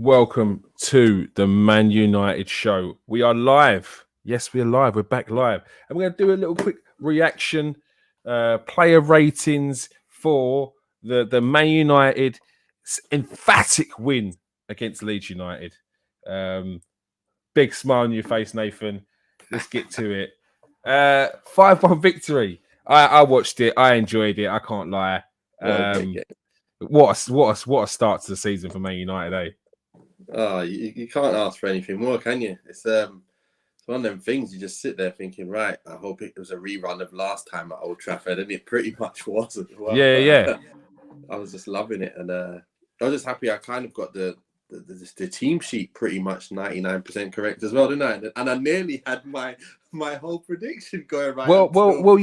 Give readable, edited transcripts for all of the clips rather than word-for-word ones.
welcome to the Man United show. We are live. Yes, we are live. We're back live. And we're going to do a little quick reaction, player ratings for the Man United emphatic win against Leeds United. Big smile on your face, Nathan. Let's get to it. 5-1 victory. I watched it. I enjoyed it. I can't lie. What a start to the season for Man United, eh? Oh, you can't ask for anything more, can you? It's one of them things you just sit there thinking, right, I hope it was a rerun of last time at Old Trafford, and it pretty much was as well. Yeah. I was just loving it, and I was just happy I kind of got the team sheet pretty much 99% correct as well, didn't I? And I nearly had my whole prediction going right. Well,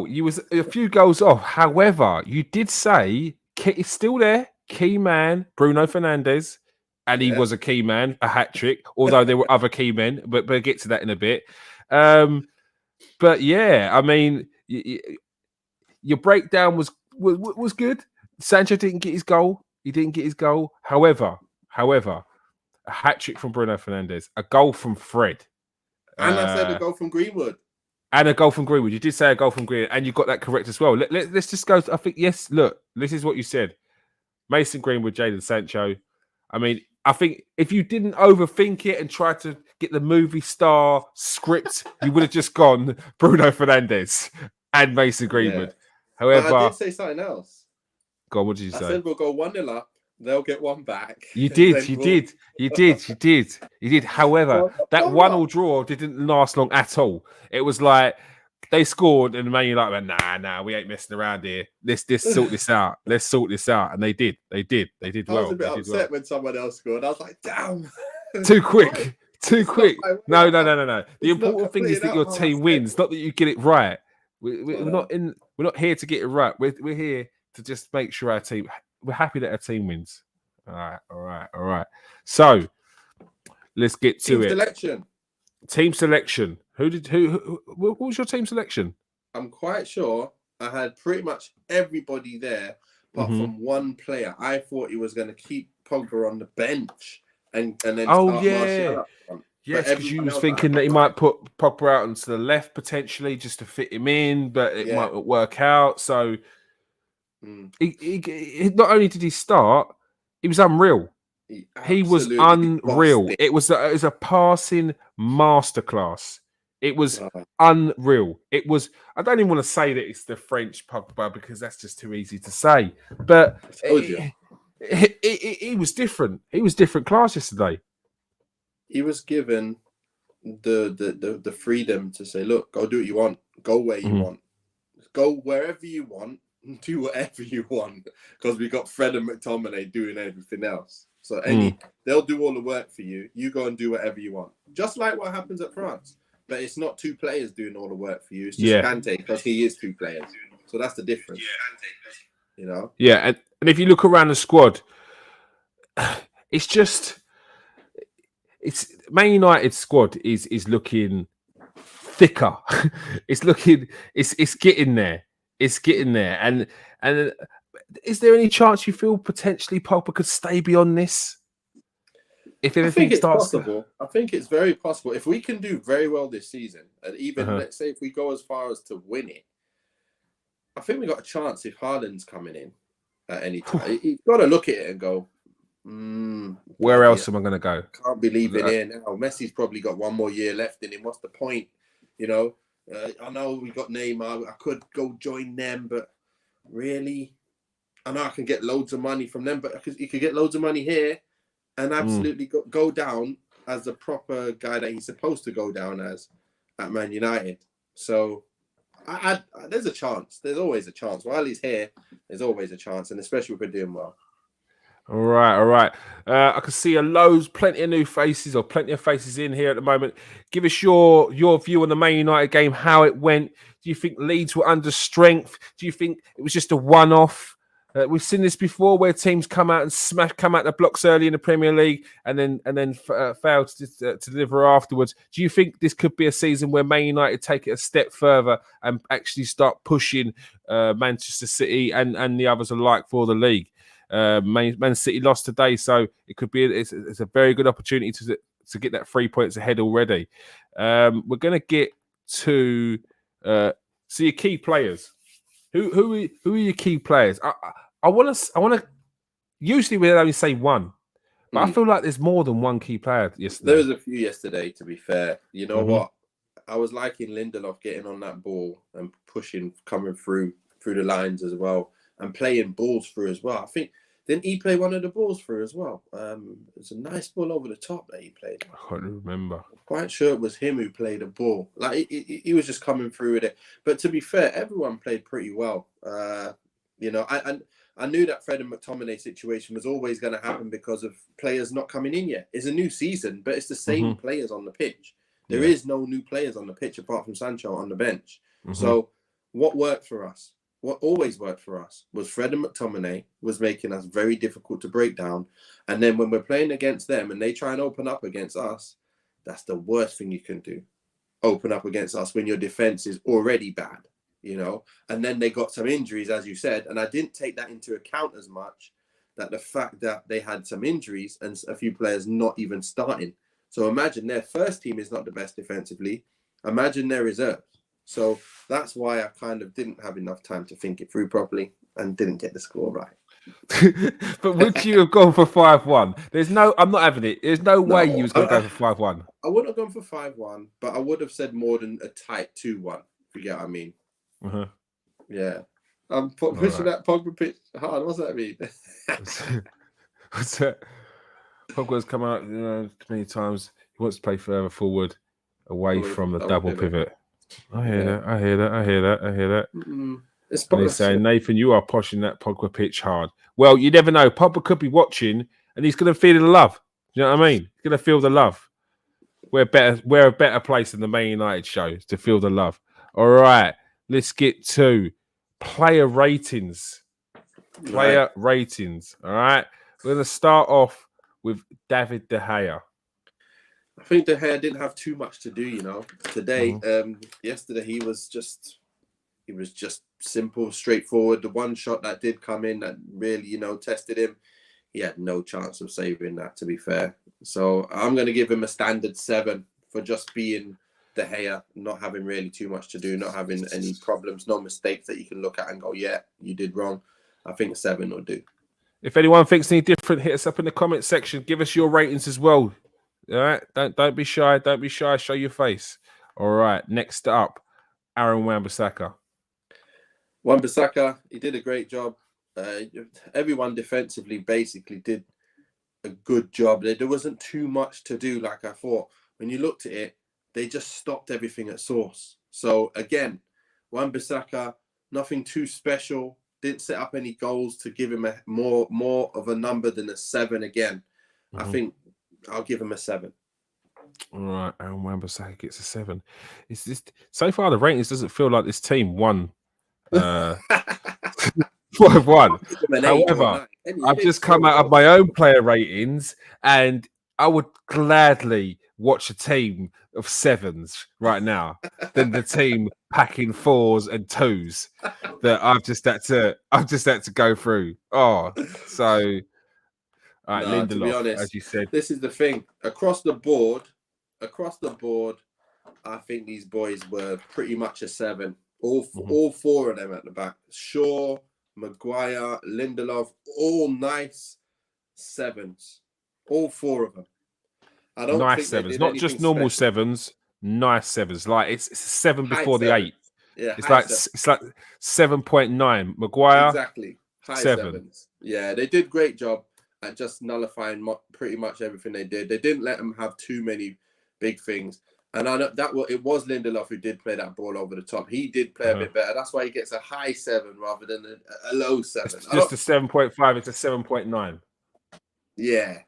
you was a few goals off. However, you did say it's still there. Key man, Bruno Fernandes. And he was a key man, a hat trick, although there were other key men, but we'll get to that in a bit. But yeah, I mean, your breakdown was good. Sancho didn't get his goal. He didn't get his goal. However, a hat trick from Bruno Fernandes, a goal from Fred. And I said a goal from Greenwood. And a goal from Greenwood. You did say a goal from Greenwood, and you got that correct as well. Let's just go. I think, yes, look, this is what you said. Mason Greenwood, Jadon Sancho. I mean, I think if you didn't overthink it and try to get the movie star script, you would have just gone Bruno Fernandes and Mason Greenwood. Yeah. However, but I did say something else. God, what did you say? I said we'll go 1-0 up. They'll get one back. You did. However, that 1-1 draw didn't last long at all. It was like they scored and the Man United went, nah, we ain't messing around here. Let's sort this out. Let's sort this out. And they did. They did well. I was a bit upset when someone else scored. I was like, damn. Too quick. No. The important thing is that your team wins, not that you get it right. We're not here to get it right. We're here to just make sure our team. We're happy that our team wins. All right. So let's get to it. Team selection. What was your team selection? I'm quite sure I had pretty much everybody there, apart from one player. I thought he was going to keep Pogba on the bench and then Martial up front. Yes, because you was thinking that he might put Pogba out onto the left potentially just to fit him in, but it might not work out. So he not only did he start, he was unreal. He was unreal. It was a passing masterclass. It was unreal. It was. I don't even want to say that it's the French Pogba because that's just too easy to say. But he was different. He was different class yesterday. He was given the freedom to say, "Look, go do what you want. Go where you want. Go wherever you want. Do whatever you want." Because we got Fred and McTominay doing everything else. So they'll do all the work for you. You go and do whatever you want. Just like what happens at France. But it's not two players doing all the work for you. It's just Kante because he is two players. So that's the difference. You know? Yeah, and if you look around the squad, it's Man United's squad is looking thicker. It's getting there. It's getting there. And is there any chance you feel potentially Pogba could stay beyond this? If everything starts possible. I think it's very possible. If we can do very well this season, and even let's say if we go as far as to win it, I think we got a chance if Haaland's coming in at any time. You've got to look at it and go, where else am I going to go? Can't believe it here now. Messi's probably got one more year left in him. What's the point? You know, I know we got Neymar. I could go join them, but really, I know I can get loads of money from them, but you could get loads of money here and absolutely go down as the proper guy that he's supposed to go down as at Man United. So there's a chance. There's always a chance. While he's here, there's always a chance, and especially if we're doing well. All right. I can see plenty of new faces or plenty of faces in here at the moment. Give us your view on the Man United game, how it went. Do you think Leeds were under strength? Do you think it was just a one-off? We've seen this before where teams come out the blocks early in the Premier League and then fail to deliver afterwards. Do you think this could be a season where Man United take it a step further and actually start pushing Manchester City and the others alike for the league? Man City lost today, so it could be it's a very good opportunity to get that 3 points ahead already. We're going to get to see your key players. Who are your key players? I want to. Usually we only say one, but I feel like there's more than one key player yesterday. There was a few yesterday, to be fair. You know what? I was liking Lindelof getting on that ball and pushing, coming through the lines as well, and playing balls through as well. I think, didn't he play one of the balls through as well? It was a nice ball over the top that he played. I can't remember. I'm quite sure it was him who played the ball. Like he was just coming through with it. But to be fair, everyone played pretty well. You know, I knew that Fred and McTominay situation was always going to happen because of players not coming in yet. It's a new season, but it's the same players on the pitch. There is no new players on the pitch apart from Sancho on the bench. So what worked for us, what always worked for us, was Fred and McTominay was making us very difficult to break down. And then when we're playing against them and they try and open up against us, that's the worst thing you can do. Open up against us when your defense is already bad, you know. And then they got some injuries, as you said, and I didn't take that into account as much, that the fact that they had some injuries and a few players not even starting. So imagine their first team is not the best defensively. Imagine their reserves. So that's why I kind of didn't have enough time to think it through properly and didn't get the score right. But would you have gone for 5-1? I'm not having it. There's no way you was going to go for 5-1. I wouldn't have gone for 5-1, but I would have said more than a tight 2-1, if you get what I mean. Yeah. I'm pushing that Pogba pitch hard. What's that mean? What's that? Pogba's come out, many times. He wants to play further forward, away from the double pivot. I hear that. And he's saying, Nathan, you are pushing that Pogba pitch hard. Well, you never know. Pogba could be watching, and he's going to feel the love. You know what I mean? He's going to feel the love. We're a better place than the Man United show to feel the love. All right, let's get to player ratings. Ratings. All right, we're going to start off with David De Gea. I think De Gea didn't have too much to do, you know. Today, yesterday, he was just simple, straightforward. The one shot that did come in that really, tested him, he had no chance of saving that, to be fair. So I'm going to give him a standard 7 for just being De Gea, not having really too much to do, not having any problems, no mistakes that you can look at and go, yeah, you did wrong. I think 7 will do. If anyone thinks any different, hit us up in the comment section. Give us your ratings as well. All right, don't be shy. Don't be shy. Show your face. All right. Next up, Aaron Wan-Bissaka. Wan-Bissaka, he did a great job. Everyone defensively basically did a good job. There wasn't too much to do, like I thought. When you looked at it, they just stopped everything at source. So again, Wan-Bissaka, nothing too special. Didn't set up any goals to give him more of a number than a 7 again. I think I'll give him a 7. All right, Aaron Wan-Bissaka gets a 7. It's just so far the ratings doesn't feel like this team won 5-1. However, I've just come out of my own player ratings, and I would gladly watch a team of 7s right now than the team packing 4s and 2s that I've just had to go through. Oh, so all right, Lindelof, to be honest, as you said, this is the thing. Across the board, I think these boys were pretty much a 7. All 4 of them at the back. Shaw, Maguire, Lindelof, all nice 7s. All 4 of them. I don't nice think 7s, not just normal special. 7s. Nice 7s. Like it's a 7 before the 8. Yeah, it's like 7.9. Maguire, exactly. High 7s. Yeah, they did a great job at just nullifying pretty much everything they did. They didn't let them have too many big things. And I know it was Lindelof who did play that ball over the top. He did play a bit better. That's why he gets a high 7 rather than a low 7. It's just a 7.5. It's a 7.9. Yeah.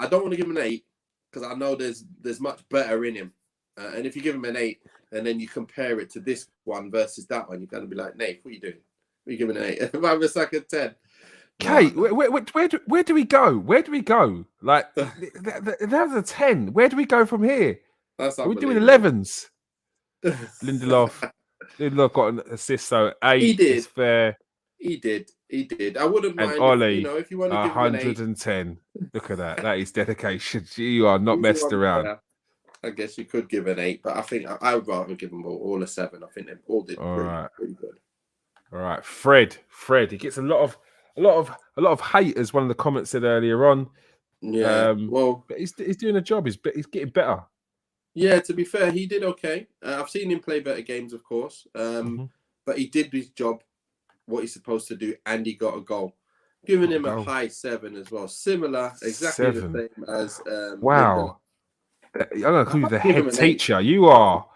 I don't want to give him an 8 because I know there's much better in him. And if you give him an 8 and then you compare it to this one versus that one, you're going to be like, Nate, what are you doing? What are you giving an 8? Wan-Bissaka 10. Kate, where do we go? Where do we go? Like, that was a 10. Where do we go from here? We're doing 11s. Lindelof got an assist, so 8 is fair. He did. He did. I wouldn't And mind Ollie, if you want to give him an 8. 110. Look at that. That is dedication. You are not He's messed one around. player. I guess you could give an 8, but I think I would rather give them all a 7. I think they all did pretty good. All right, Fred. He gets a lot of hate, as one of the comments said earlier on. Yeah. But he's doing a job. He's getting better. Yeah. To be fair, he did okay. I've seen him play better games, of course. But he did his job, what he's supposed to do, and he got a goal. Giving him a high 7 as well. Similar, exactly the same as. Wow. I'm gonna call you the head teacher. You are.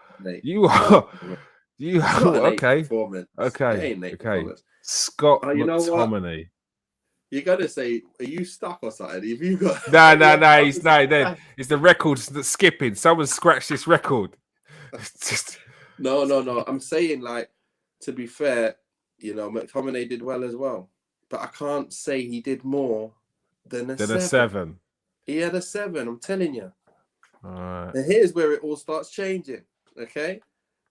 Okay. Performance. Okay. Scott McTominay. You gotta say, are you stuck or something? Have you got? No. It's the records that's skipping. Someone scratched this record. No. I'm saying, like, to be fair, McTominay did well as well, but I can't say he did more than a 7. He had a 7. I'm telling you. All right. And here's where it all starts changing. Okay,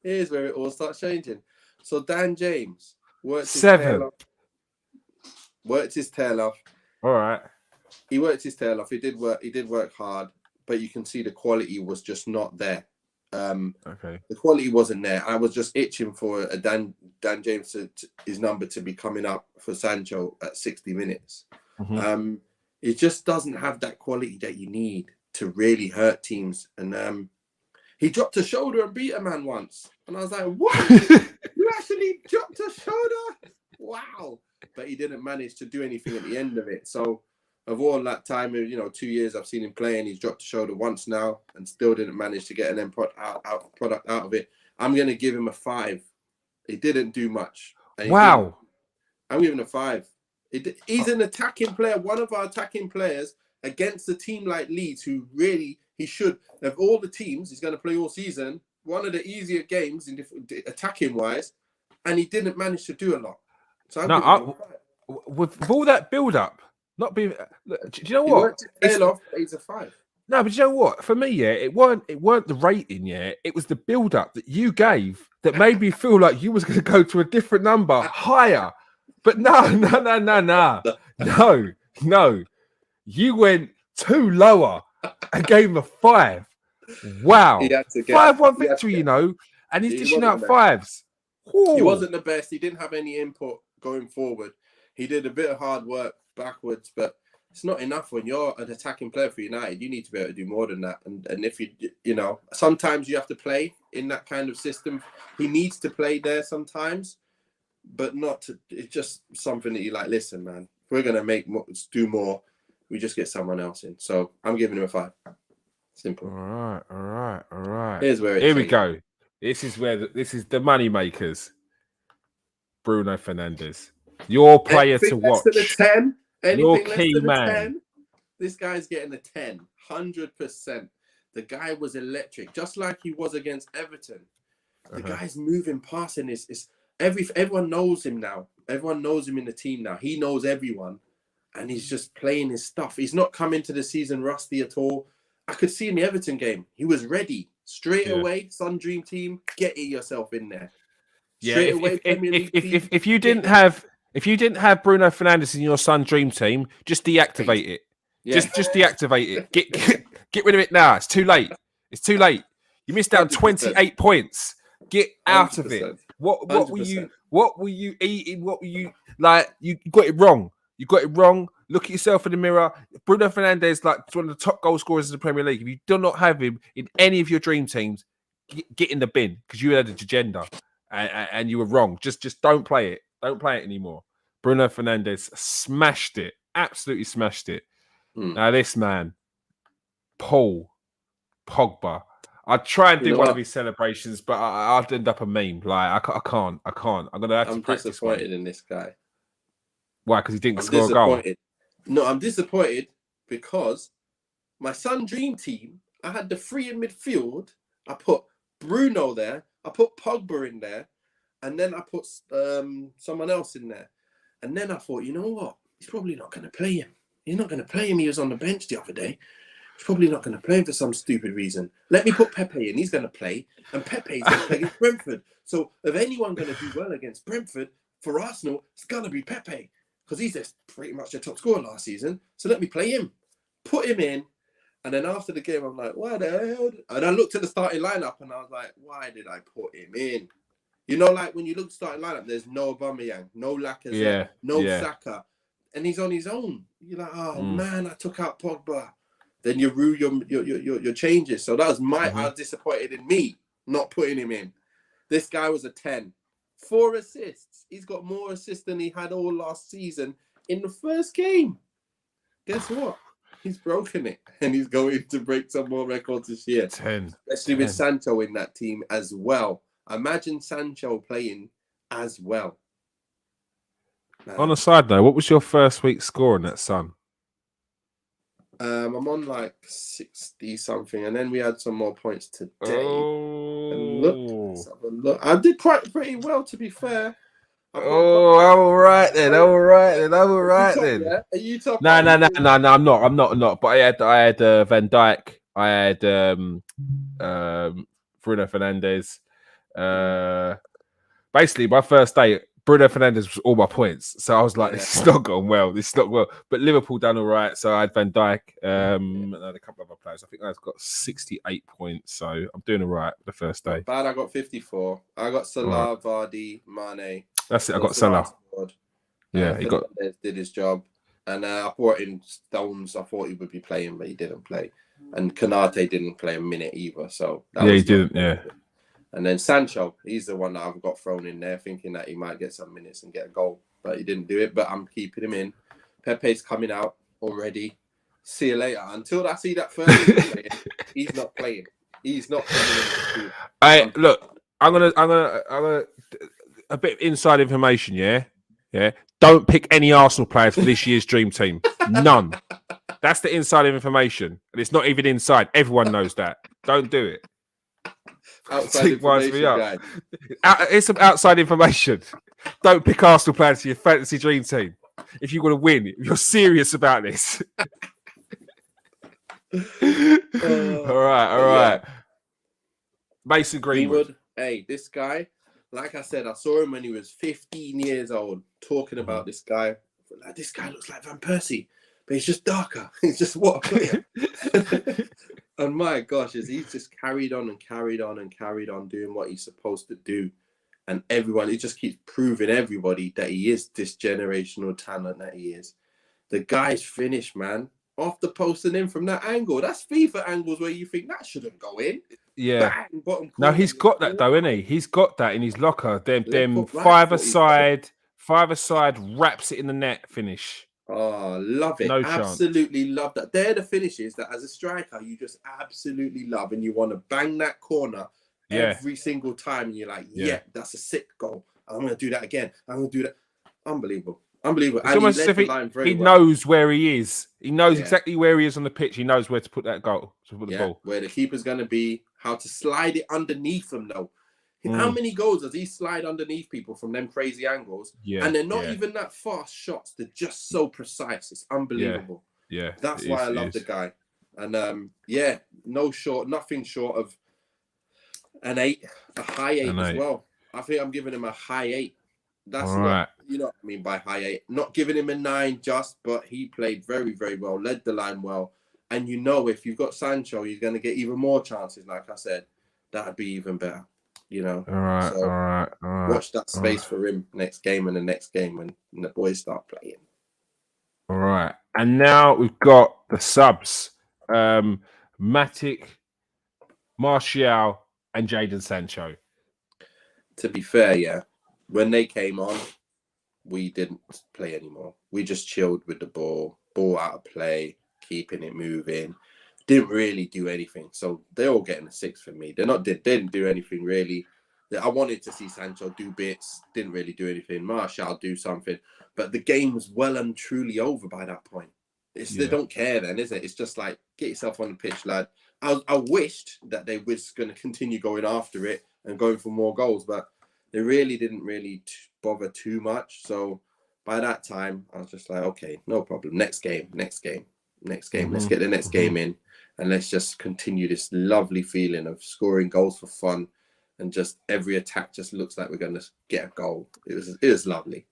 here's where it all starts changing. So Dan James worked his 7. Worked his tail off. All right. He worked his tail off. He did work hard, but you can see the quality was just not there. Okay. The quality wasn't there. I was just itching for a Dan James his number to be coming up for Sancho at 60 minutes. Mm-hmm. It just doesn't have that quality that you need to really hurt teams. And he dropped a shoulder and beat a man once, and I was like, "What? You actually dropped a shoulder? Wow!" But he didn't manage to do anything at the end of it. So, of all that time, 2 years I've seen him play, and he's dropped a shoulder once now, and still didn't manage to get an end product out of it. I'm going to give him a 5. He didn't do much. Wow. I'm giving a 5. He's an attacking player, one of our attacking players against a team like Leeds, who really, he should, of all the teams he's going to play all season, one of the easier games in attacking wise, and he didn't manage to do a lot. So with all that build up, not being, do you know what? He's a 5. No, but you know what? For me, it weren't the rating, it was the build up that you gave that made me feel like you was going to go to a different number higher. But no. You went 2 lower and gave him a 5. Wow. 5-1 victory, and he's dishing out 5s. He wasn't the best. He didn't have any input going forward. He did a bit of hard work backwards, but it's not enough when you're an attacking player for United. You need to be able to do more than that. And if sometimes you have to play in that kind of system. He needs to play there sometimes, but not to. It's just something that you like. Listen, man, if we're gonna do more, we just get someone else in. So I'm giving him a 5. Simple. All right. Here's where here we go. This is the money makers. Bruno Fernandes, your player to watch. To the 10. Your key man. 10, this guy's getting a 10, 100%. The guy was electric, just like he was against Everton. The guy's moving, passing. Everyone knows him now. Everyone knows him in the team now. He knows everyone, and he's just playing his stuff. He's not coming to the season rusty at all. I could see in the Everton game, he was ready straight away. Sun Dream team, get yourself in there. Straight away. If you didn't have Bruno Fernandes in your Sun Dream team, just deactivate it. Yeah. Just deactivate it. Get rid of it now. It's too late. You missed out 28 points. Get out of it. What were you eating? What were you like? You got it wrong. Look at yourself in the mirror. Bruno Fernandes, like one of the top goal scorers in the Premier League. If you do not have him in any of your dream teams, get in the bin because you had an agenda and you were wrong. Just don't play it. Don't play it anymore. Bruno Fernandes smashed it. Absolutely smashed it. Now this man, Paul Pogba. I'd try and do one of his celebrations, but I'd end up a meme. Like I can't. I'm gonna have to practice. I'm disappointed in this guy. Why? Because he didn't score a goal. No, I'm disappointed because my Sun Dream team, I had the 3 in midfield. I put Bruno there. I put Pogba in there, and then I put someone else in there. And then I thought, you know what? He's probably not going to play him. He's not going to play him. He was on the bench the other day. He's probably not going to play him for some stupid reason. Let me put Pepe in. He's going to play. And Pepe's going to play against Brentford. So if anyone going to do well against Brentford, for Arsenal, it's going to be Pepe. because he's just pretty much the top scorer last season. So let me play him, put him in. And then after the game, I'm like, why the hell? And I looked at the starting lineup and I was like, why did I put him in? You know, like when you look at the starting lineup, there's no Aubameyang, no Lacazette, no Saka. And he's on his own. You're like, oh man, I took out Pogba. Then you rue your changes. So that was I was disappointed in me not putting him in. This guy was a 10. 4 assists. He's got more assists than he had all last season in the first game. Guess what? He's broken it. And he's going to break some more records this year. 10. Especially with Sancho in that team as well. Imagine Sancho playing as well. On a side note, what was your first week score in that Sun? I'm on like 60 something, and then we had some more points today. Oh, let's have a look. I did pretty well, to be fair. All right then. Yeah? Are you top? No. I'm not. But I had Van Dijk. I had Bruno Fernandes. Basically, my first day, Bruno Fernandes was all my points. So I was like, this is not going well. But Liverpool done all right. So I had Van Dijk and I had a couple of other players. I think I've got 68 points. So I'm doing all right the first day. Not bad. I got 54. I got Salah, Vardy, Mane. That's it. I got Salah. Yeah, he did his job. And I brought in Stones. I thought he would be playing, but he didn't play. And Konate didn't play a minute either. So he didn't. Yeah. And then Sancho, he's the one that I've got thrown in there, thinking that he might get some minutes and get a goal, but he didn't do it. But I'm keeping him in. Pepe's coming out already. See you later. Until I see that first, he's not playing. He's not playing. I'm gonna a bit of inside information. Yeah. Don't pick any Arsenal players for this year's dream team. None. That's the inside information, and it's not even inside. Everyone knows that. Don't do it. Outside information, guys. It's some outside information. Don't pick Arsenal players for your fantasy dream team. If you want to win, if you're serious about this. All right. Mason Greenwood. Hey, this guy, like I said, I saw him when he was 15 years old, talking about this guy. Like, this guy looks like Van Persie, but he's just darker. He's just what a player. And my gosh, he's just carried on doing what he's supposed to do. And he just keeps proving everybody that he is this generational talent that he is. The guy's finished, man. Off the post and in from that angle. That's FIFA angles where you think that shouldn't go in. Yeah. No, he's got that though, isn't he? He's got that in his locker. Them five-a-side wraps it in the net finish. Oh, love it. Absolutely love that. They're the finishes that as a striker you just absolutely love, and you want to bang that corner every single time. And you're like, that's a sick goal. I'm going to do that again. I'm going to do that. Unbelievable. It's and almost as if he knows where he is. He knows exactly where he is on the pitch. He knows where to put that goal. To put the ball. Where the keeper's going to be, how to slide it underneath him though. How many goals does he slide underneath people from them crazy angles? Yeah, and they're not even that fast shots. They're just so precise. It's unbelievable. Yeah. That's why I love the guy. And nothing short of an 8, a high 8 as well. I think I'm giving him a high 8. That's not, you know what I mean by high 8. Not giving him a 9 but he played very, very well, led the line well. And if you've got Sancho, you're going to get even more chances. Like I said, that'd be even better. All right. Watch that space for him next game and the next game when the boys start playing. All right. And now we've got the subs. Matic, Martial, and Jadon Sancho. To be fair, when they came on, we didn't play anymore. We just chilled with the ball out of play, keeping it moving. Didn't really do anything. So they're all getting a 6 for me. They didn't do anything really. I wanted to see Sancho do bits. Didn't really do anything. Martial do something. But the game was well and truly over by that point. They don't care then, is it? It's just like, get yourself on the pitch, lad. I wished that they was going to continue going after it and going for more goals. But they really didn't bother too much. So by that time, I was just like, okay, no problem. Next game. Let's get the next game in. And let's just continue this lovely feeling of scoring goals for fun, and just every attack just looks like we're going to get a goal. It was lovely.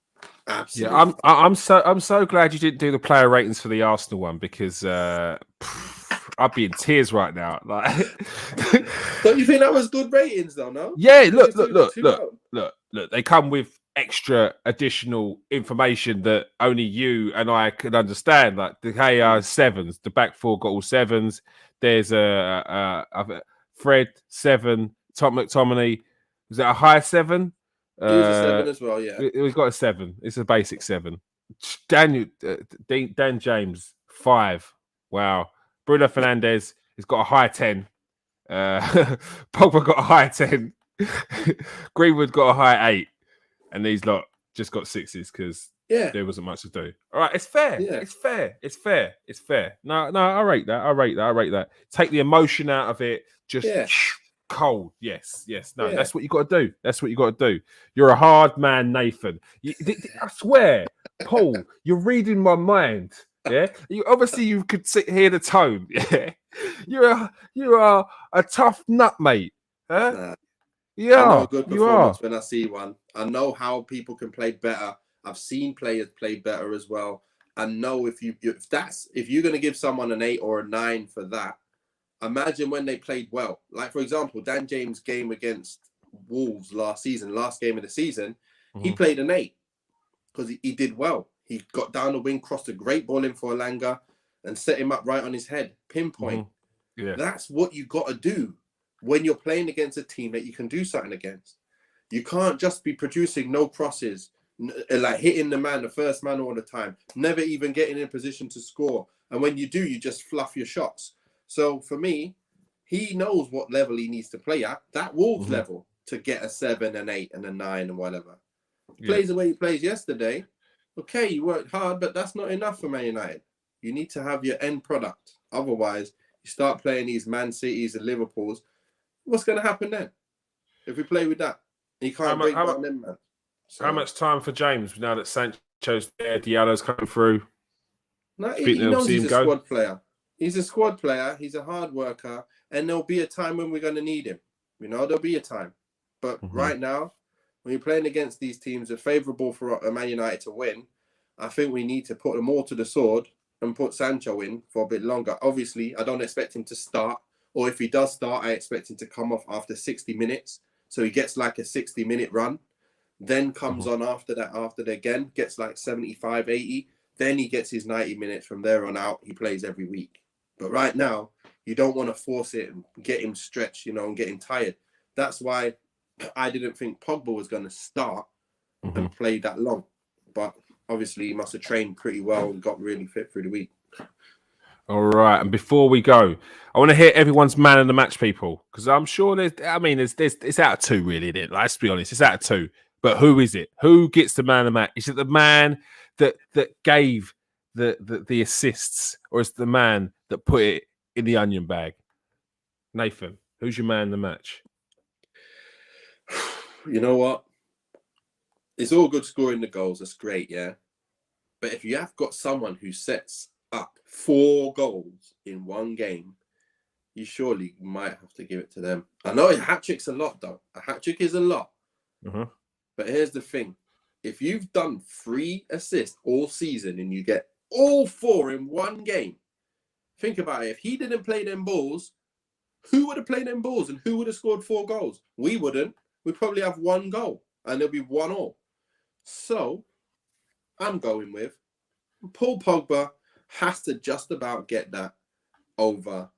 Absolutely. Yeah, I'm so glad you didn't do the player ratings for the Arsenal one because I'd be in tears right now. Like, Don't you think that was good ratings though? No. yeah, Because you're look. They come with extra additional information that only you and I can understand. Like the KR sevens, the back four got all sevens. There's a Fred 7, Tom McTominay. Was that a high 7? He was a 7 as well. Yeah. We've got a 7. It's a basic 7. Dan James 5. Wow. Bruno Fernandes has got a high 10. Pogba got a high 10. Greenwood got a high 8. And these lot just got 6s because there wasn't much to do. All right, it's fair. Yeah. It's fair. No, I rate that. Take the emotion out of it. Just cold. Yes. No, that's what you got to do. You're a hard man, Nathan. I swear, Paul, you're reading my mind. Yeah, you could hear the tone. Yeah, you are a tough nut, mate. Huh? Yeah, I know a good performance when I see one. I know how people can play better. I've seen players play better as well. I know if you're going to give someone an 8 or a 9 for that, imagine when they played well. Like for example, Dan James' game against Wolves last game of the season, he played an 8 because he did well. He got down the wing, crossed a great ball in for Elanga, and set him up right on his head, pinpoint. Yeah, that's what you got to do when you're playing against a team that you can do something against. You can't just be producing no crosses, like hitting the first man all the time, never even getting in a position to score. And when you do, you just fluff your shots. So for me, he knows what level he needs to play at, that Wolves level, to get a 7, an 8, and a 9, and whatever. Plays the way he plays yesterday. Okay, you worked hard, but that's not enough for Man United. You need to have your end product. Otherwise, you start playing these Man Cities and Liverpools. What's going to happen then? If we play with that, you can't break down them, man. So, how much time for James now that Sancho's there, Diallo's coming through? No, he knows he's a squad player. He's a squad player. He's a hard worker, and there'll be a time when we're going to need him. There'll be a time. But right now, when you're playing against these teams that are favourable for Man United to win, I think we need to put them all to the sword and put Sancho in for a bit longer. Obviously, I don't expect him to start. Or if he does start, I expect him to come off after 60 minutes. So he gets like a 60-minute run. Then comes on after that again, gets like 75, 80. Then he gets his 90 minutes. From there on out, he plays every week. But right now, you don't want to force it and get him stretched, and get him tired. That's why I didn't think Pogba was going to start and play that long. But obviously, he must have trained pretty well and got really fit through the week. All right, and before we go, I want to hear everyone's man of the match, people, because I'm sure it's out of 2, really, isn't it? Let's be honest, it's out of 2. But who is it? Who gets the man of the match? Is it the man that gave the assists, or is it the man that put it in the onion bag? Nathan, who's your man of the match? You know what? It's all good scoring the goals. That's great, yeah. But if you have got someone who sets up 4 goals in one game, you surely might have to give it to them. I know a hat-trick's a lot, though. A hat-trick is a lot. But here's the thing. If you've done 3 assists all season and you get all 4 in one game, think about it. If he didn't play them balls, who would have played them balls and who would have scored 4 goals? We wouldn't. We'd probably have 1 goal and there'll be 1-1. So I'm going with Paul Pogba. Has to just about get that over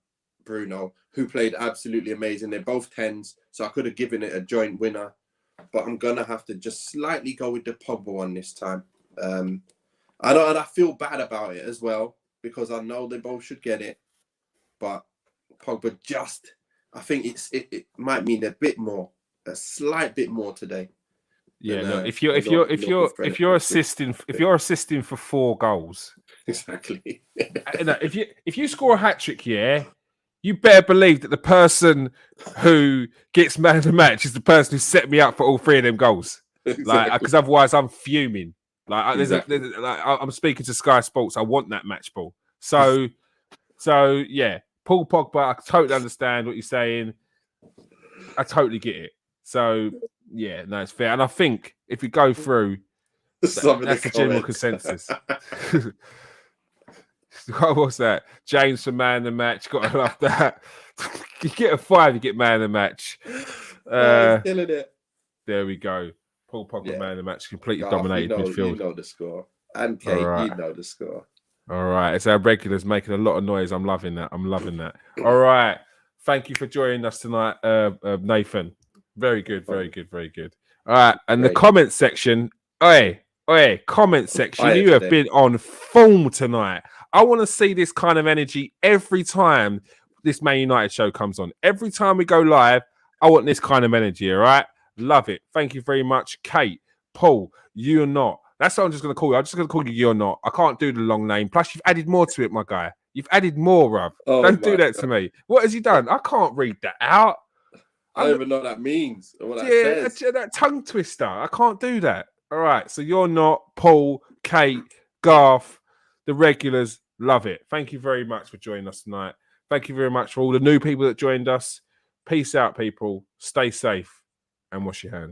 Bruno, who played absolutely amazing. They're both 10s, so I could have given it a joint winner. But I'm going to have to just slightly go with the Pogba one this time. I feel bad about it as well, because I know they both should get it. But Pogba I think it might mean a slight bit more today. Yeah, look, if you're assisting for 4 goals, exactly. if you score a hat trick, you better believe that the person who gets man of the match is the person who set me up for all 3 of them goals. Exactly. Like, because otherwise I'm fuming. Like, I'm speaking to Sky Sports. I want that match ball. So yeah, Paul Pogba. I totally understand what you're saying. I totally get it. So yeah, no, it's fair. And I think if we go through, That's the general consensus. What was that? James for man of the match. Gotta love that. You get a 5, you get man of the match. Killing it. There we go. Paul Pogba, man of the match, completely Garth, dominated midfield. You know the score. And Kate, you know the score. All right. It's our regulars making a lot of noise. I'm loving that. All right. Thank you for joining us tonight, Nathan. Very good. All right. And the comment section. Comment section. You have been on form tonight. I want to see this kind of energy every time this Man United show comes on. Every time we go live, I want this kind of energy, all right? Love it. Thank you very much, Kate, Paul, You're Not. That's what I'm just going to call you. I'm just going to call you You're Not. I can't do the long name. Plus, you've added more to it, my guy. You've added more, Rob. Don't do that to me. What has he done? I can't read that out. I don't even know what that means or what that says. That tongue twister. I can't do that. All right. So You're Not, Paul, Kate, Garth, the regulars. Love it. Thank you very much for joining us tonight. Thank you very much for all the new people that joined us. Peace out, people. Stay safe and wash your hands.